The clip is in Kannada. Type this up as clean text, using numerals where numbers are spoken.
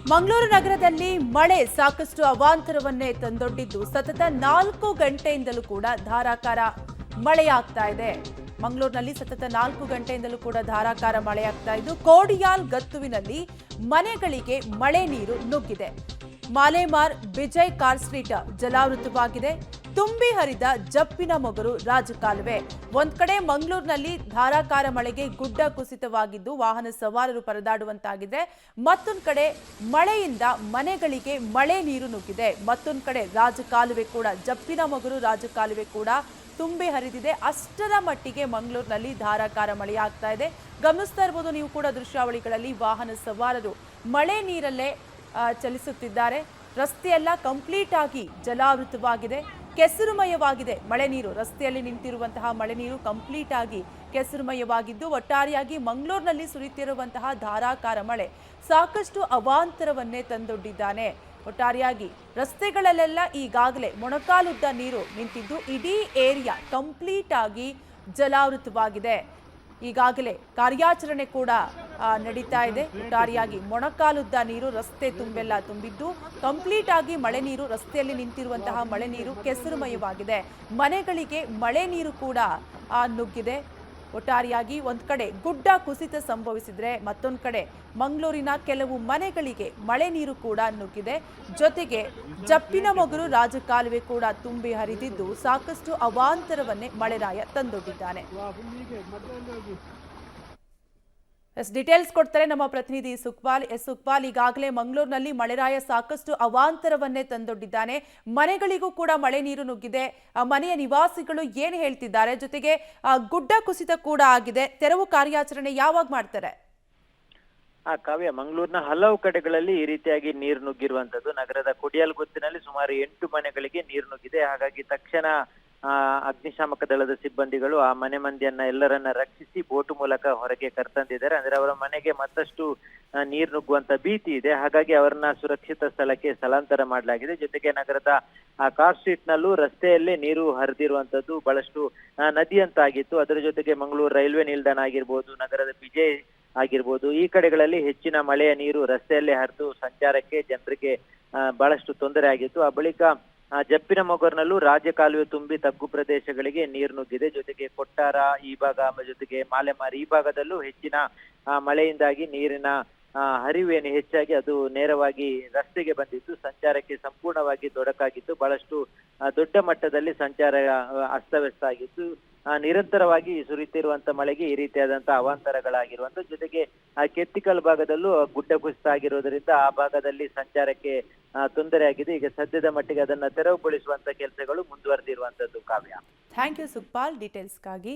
ಮಂಗಳೂರು ನಗರದಲ್ಲಿ ಮಳೆ ಸಾಕಷ್ಟು ಅವಾಂತರವನ್ನೇ ತಂದೊಡ್ಡಿದ್ದು ಸತತ 4 ಗಂಟೆಯಿಂದಲೂ ಕೂಡ ಧಾರಾಕಾರ ಮಳೆಯಾಗ್ತಾ ಇದೆ. ಮಂಗಳೂರಿನಲ್ಲಿ ಸತತ 4 ಗಂಟೆಯಿಂದಲೂ ಕೂಡ ಧಾರಾಕಾರ ಮಳೆಯಾಗ್ತಾ ಇದ್ದು ಕೋಡಿಯಾಲ್ ಗತ್ತುವಿನಲ್ಲಿ ಮನೆಗಳಿಗೆ ಮಳೆ ನೀರು ನುಗ್ಗಿದೆ. ಮಾಲೇಮಾರ್ ವಿಜಯ್ ಕಾರ್ ಸ್ಟ್ರೀಟ್ ಜಲಾವೃತವಾಗಿದೆ. ತುಂಬಿ ಹರಿದ ಜಪ್ಪಿನ ಮೊಗರು ರಾಜಕಾಲುವೆ. ಒಂದ್ ಕಡೆ ಮಂಗಳೂರಿನಲ್ಲಿ ಧಾರಾಕಾರ ಮಳೆಗೆ ಗುಡ್ಡ ಕುಸಿತವಾಗಿದ್ದು ವಾಹನ ಸವಾರರು ಪರದಾಡುವಂತಾಗಿದೆ. ಮತ್ತೊಂದು ಕಡೆ ಮಳೆಯಿಂದ ಮನೆಗಳಿಗೆ ಮಳೆ ನೀರು ನುಗ್ಗಿದೆ. ಮತ್ತೊಂದು ಕಡೆ ರಾಜಕಾಲುವೆ ಕೂಡ ಜಪ್ಪಿನ ಮೊಗರು ರಾಜಕಾಲುವೆ ಕೂಡ ತುಂಬಿ ಹರಿದಿದೆ. ಅಷ್ಟರ ಮಟ್ಟಿಗೆ ಮಂಗಳೂರಿನಲ್ಲಿ ಧಾರಾಕಾರ ಮಳೆಯಾಗ್ತಾ ಇದೆ. ಗಮನಿಸ್ತಾ ಇರಬಹುದು ನೀವು ಕೂಡ ದೃಶ್ಯಾವಳಿಗಳಲ್ಲಿ ವಾಹನ ಸವಾರರು ಮಳೆ ನೀರಲ್ಲೇ ಚಲಿಸುತ್ತಿದ್ದಾರೆ. ರಸ್ತೆಯೆಲ್ಲ ಕಂಪ್ಲೀಟ್ ಆಗಿ ಜಲಾವೃತವಾಗಿದೆ, ಕೆಸರುಮಯವಾಗಿದೆ. ಮಳೆ ನೀರು ರಸ್ತೆಯಲ್ಲಿ ನಿಂತಿರುವಂತಹ ಮಳೆ ನೀರು ಕಂಪ್ಲೀಟ್ ಆಗಿ ಕೆಸರುಮಯವಾಗಿದ್ದು ಒಟ್ಟಾರೆಯಾಗಿ ಮಂಗಳೂರಿನಲ್ಲಿ ಸುರಿಯುತ್ತಿರುವಂತಹ ಧಾರಾಕಾರ ಮಳೆ ಸಾಕಷ್ಟು ಅವಾಂತರವನ್ನೇ ತಂದೊಡ್ಡಿದ್ದಾನೆ. ಒಟ್ಟಾರೆಯಾಗಿ ರಸ್ತೆಗಳಲ್ಲೆಲ್ಲ ಈಗಾಗಲೇ ಮೊಣಕಾಲುದ್ದ ನೀರು ನಿಂತಿದ್ದು ಇಡೀ ಏರಿಯಾ ಕಂಪ್ಲೀಟ್ ಆಗಿ ಜಲಾವೃತವಾಗಿದೆ. ಈಗಾಗಲೇ ಕಾರ್ಯಾಚರಣೆ ಕೂಡ ನಡೀತಾ ಇದೆ. ಒಟ್ಟಾರೆಯಾಗಿ ಮೊಣಕಾಲುದ್ದ ನೀರು ರಸ್ತೆ ತುಂಬೆಲ್ಲ ತುಂಬಿದ್ದು ಕಂಪ್ಲೀಟ್ ಆಗಿ ಮಳೆ ನೀರು ರಸ್ತೆಯಲ್ಲಿ ನಿಂತಿರುವಂತಹ ಮಳೆ ನೀರು ಕೆಸರುಮಯವಾಗಿದೆ. ಮನೆಗಳಿಗೆ ಮಳೆ ನೀರು ಕೂಡ ನುಗ್ಗಿದೆ. ಒಟ್ಟಾರೆಯಾಗಿ ಒಂದ್ ಕಡೆ ಗುಡ್ಡ ಕುಸಿತ ಸಂಭವಿಸಿದ್ರೆ ಮತ್ತೊಂದು ಕಡೆ ಮಂಗಳೂರಿನ ಕೆಲವು ಮನೆಗಳಿಗೆ ಮಳೆ ನೀರು ಕೂಡ ನುಗ್ಗಿದೆ. ಜೊತೆಗೆ ಜಪ್ಪಿನ ಮೊಗರು ರಾಜಕಾಲುವೆ ಕೂಡ ತುಂಬಿ ಹರಿದಿದ್ದು ಸಾಕಷ್ಟು ಅವಾಂತರವನ್ನೇ ಮಳೆರಾಯ ತಂದೊಡ್ಡಿದ್ದಾನೆ. ಡೀಟೇಲ್ಸ್ ಕೊಡ್ತಾರೆ ನಮ್ಮ ಪ್ರತಿನಿಧಿ ಸುಕ್ಪಾಲ್. ಸುಕ್ಪಾಲ್, ಈಗಾಗಲೇ ಮಂಗಳೂರಿನಲ್ಲಿ ಮಳೆರಾಯ ಸಾಕಷ್ಟು ಅವಾಂತರವನ್ನೇ ತಂದೊಡ್ಡಿದ್ದಾನೆ. ಮನೆಗಳಿಗೂ ಕೂಡ ಮಳೆ ನೀರು ನುಗ್ಗಿದೆ. ಮನೆಯ ನಿವಾಸಿಗಳು ಏನು ಹೇಳ್ತಿದ್ದಾರೆ? ಜೊತೆಗೆ ಗುಡ್ಡ ಕುಸಿತ ಕೂಡ ಆಗಿದೆ. ತೆರವು ಕಾರ್ಯಾಚರಣೆ ಯಾವಾಗ ಮಾಡ್ತಾರೆ? ಕಾವ್ಯ, ಮಂಗಳೂರಿನ ಹಲವು ಕಡೆಗಳಲ್ಲಿ ಈ ರೀತಿಯಾಗಿ ನೀರು ನುಗ್ಗಿರುವಂತದ್ದು. ನಗರದ ಕೊಡಿಯಾಲ್ ಗೊತ್ತಿನಲ್ಲಿ ಸುಮಾರು 8 ಮನೆಗಳಿಗೆ ನೀರು ನುಗ್ಗಿದೆ. ಹಾಗಾಗಿ ತಕ್ಷಣ ಅಗ್ನಿಶಾಮಕ ದಳದ ಸಿಬ್ಬಂದಿಗಳು ಆ ಮನೆ ಮಂದಿಯನ್ನ ಎಲ್ಲರನ್ನ ರಕ್ಷಿಸಿ ಬೋಟು ಮೂಲಕ ಹೊರಗೆ ಕರೆತಂದಿದ್ದಾರೆ. ಅಂದ್ರೆ ಅವರ ಮನೆಗೆ ಮತ್ತಷ್ಟು ನೀರು ನುಗ್ಗುವಂತ ಭೀತಿ ಇದೆ. ಹಾಗಾಗಿ ಅವರನ್ನ ಸುರಕ್ಷಿತ ಸ್ಥಳಕ್ಕೆ ಸ್ಥಳಾಂತರ ಮಾಡಲಾಗಿದೆ. ಜೊತೆಗೆ ನಗರದ ಕಾರ್ ಸ್ಟ್ರೀಟ್ ನಲ್ಲೂ ರಸ್ತೆಯಲ್ಲೇ ನೀರು ಹರಿದಿರುವಂತದ್ದು ಬಹಳಷ್ಟು ನದಿಯಂತಾಗಿತ್ತು. ಅದರ ಜೊತೆಗೆ ಮಂಗಳೂರು ರೈಲ್ವೆ ನಿಲ್ದಾಣ ಆಗಿರ್ಬೋದು, ನಗರದ ವಿಜಯ್ ಆಗಿರ್ಬೋದು, ಈ ಕಡೆಗಳಲ್ಲಿ ಹೆಚ್ಚಿನ ಮಳೆಯ ನೀರು ರಸ್ತೆಯಲ್ಲೇ ಹರಿದು ಸಂಚಾರಕ್ಕೆ ಜನರಿಗೆ ಬಹಳಷ್ಟು ತೊಂದರೆ ಆಗಿತ್ತು. ಆ ಬಳಿಕ ಜಪ್ಪಿನ ಮೊಗರ್ನಲ್ಲೂ ರಾಜಕಾಲುವೆ ತುಂಬಿ ತಗ್ಗು ಪ್ರದೇಶಗಳಿಗೆ ನೀರು ನುಗ್ಗಿದೆ. ಜೊತೆಗೆ ಕೊಟ್ಟಾರ ಈ ಭಾಗ, ಜೊತೆಗೆ ಮಾಲೆಮಾರಿ ಈ ಭಾಗದಲ್ಲೂ ಹೆಚ್ಚಿನ ಮಳೆಯಿಂದಾಗಿ ನೀರಿನ ಹರಿವೇನು ಹೆಚ್ಚಾಗಿ ಅದು ನೇರವಾಗಿ ರಸ್ತೆಗೆ ಬಂದಿದ್ದು ಸಂಚಾರಕ್ಕೆ ಸಂಪೂರ್ಣವಾಗಿ ತೊಡಕಾಗಿದ್ದು ಬಹಳಷ್ಟು ದೊಡ್ಡ ಮಟ್ಟದಲ್ಲಿ ಸಂಚಾರ ಅಸ್ತವ್ಯಸ್ತ ಆಗಿತ್ತು. ನಿರಂತರವಾಗಿ ಸುರಿಯುತ್ತಿರುವಂತ ಮಳೆಗೆ ಈ ರೀತಿಯಾದಂತಹ ಅವಾಂತರಗಳಾಗಿರುವಂತ ಜೊತೆಗೆ ಕೆತ್ತಿಕಲ್ ಭಾಗದಲ್ಲೂ ಗುಡ್ಡ ಕುಸಿತ ಆಗಿರೋದ್ರಿಂದ ಆ ಭಾಗದಲ್ಲಿ ಸಂಚಾರಕ್ಕೆ ತೊಂದರೆ ಆಗಿದೆ. ಈಗ ಸದ್ಯದ ಮಟ್ಟಿಗೆ ಅದನ್ನ ತೆರವುಗೊಳಿಸುವಂತ ಕೆಲಸಗಳು ಮುಂದುವರೆದಿರುವಂತದ್ದು. ಕಾವ್ಯ, ಥ್ಯಾಂಕ್ ಯು ಸುಕ್ಪಾಲ್ ಡೀಟೇಲ್ಸ್ಗಾಗಿ.